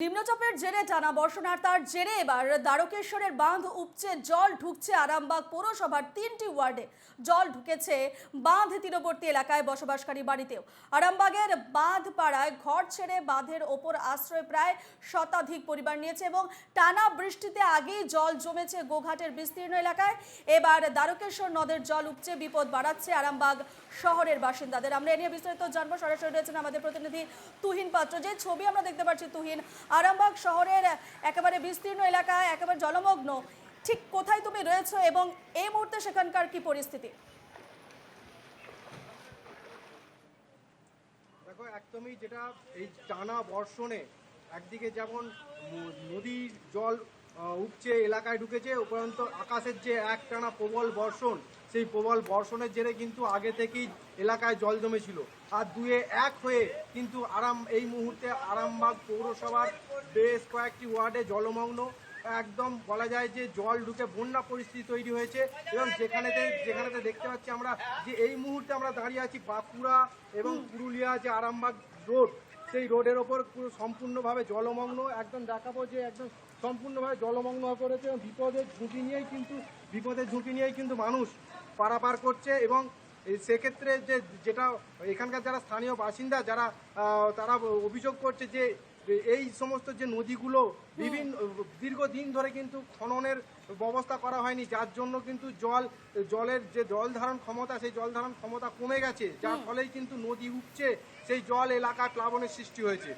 নিম্নচাপের জেরে টানা বর্ষণ আর তার জেরে এবার দ্বারকেশ্বরের বাঁধ উপচে জল ঢুকছে আরামবাগ পৌরসভার 3টি ওয়ার্ডে। জল ঢুকেছে বাঁধ তীরবর্তী এলাকায় বসবাসকারী বাড়িতেও। আরামবাগের বাঁধ পাড়ায় ঘর ছেড়ে বাঁধের ওপর আশ্রয় প্রায় শতাধিক পরিবার নিয়েছে এবং টানা বৃষ্টিতে আগেই জল জমেছে গোঘাটের বিস্তীর্ণ এলাকায়। এবার দ্বারকেশ্বর নদের জল উপচে বিপদ বাড়াচ্ছে আরামবাগ শহরের বাসিন্দাদের। আমরা এ নিয়ে বিস্তারিত জানবো, সরাসরি রয়েছেন আমাদের প্রতিনিধি তুহিন পাত্র। যে ছবি আমরা দেখতে পাচ্ছি তুহিন, আরামবাগ শহরের একেবারে বিস্তীর্ণ এলাকায় একেবারে জলমগ্ন, ঠিক কোথায় তুমি রয়েছো এবং এই মুহূর্তে সেখানকার কি পরিস্থিতি? দেখো, একদমই যেটা এই টানা বর্ষণে একদিকে যেমন নদীর জল উপচে এলাকায় ঢুকেছে, উপরন্ত আকাশের যে এক টানা প্রবল বর্ষণ, সেই প্রবল বর্ষণের জেরে কিন্তু আগে থেকেই এলাকায় জল জমেছিল। আর দুয়ে এক হয়ে কিন্তু এই মুহূর্তে আরামবাগ পৌরসভার বেশ কয়েকটি ওয়ার্ডে জলমগ্ন। একদম বলা যায় যে জল ঢুকে বন্যা পরিস্থিতি তৈরি হয়েছে এবং যেখানেতে দেখতে পাচ্ছি আমরা যে এই মুহূর্তে আমরা দাঁড়িয়ে আছি বাঁকুড়া এবং পুরুলিয়া যে আরামবাগ রোড, সেই রোডের ওপর পুরো সম্পূর্ণভাবে জলমগ্ন। একদম দেখাবো যে একদম সম্পূর্ণভাবে জলমগ্ন হয়ে পড়েছে এবং বিপদের ঝুঁকি নিয়েই কিন্তু মানুষ পারাপার করছে। এবং সেক্ষেত্রে যেটা এখানকার যারা স্থানীয় বাসিন্দা তারা অভিযোগ করছে যে এই সমস্ত যে নদীগুলো দীর্ঘদিন ধরে কিন্তু খননের ব্যবস্থা করা হয়নি, যার জন্য কিন্তু জলের যে জল ধারণ ক্ষমতা, সেই জল ধারণ ক্ষমতা কমে গেছে, যার ফলেই কিন্তু নদী উপচে সেই জল এলাকায় প্লাবনের সৃষ্টি হয়েছে।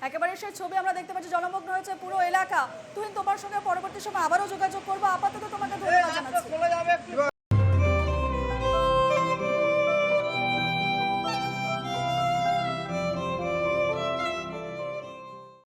একেবারে সেই ছবি আমরা দেখতে পাচ্ছি, জলমগ্ন হয়েছে পুরো এলাকা। তুহিন, তোমার সঙ্গে পরবর্তী সময় আবারও যোগাযোগ করবো। আপাতত তোমাকে ধন্যবাদ জানাচ্ছি।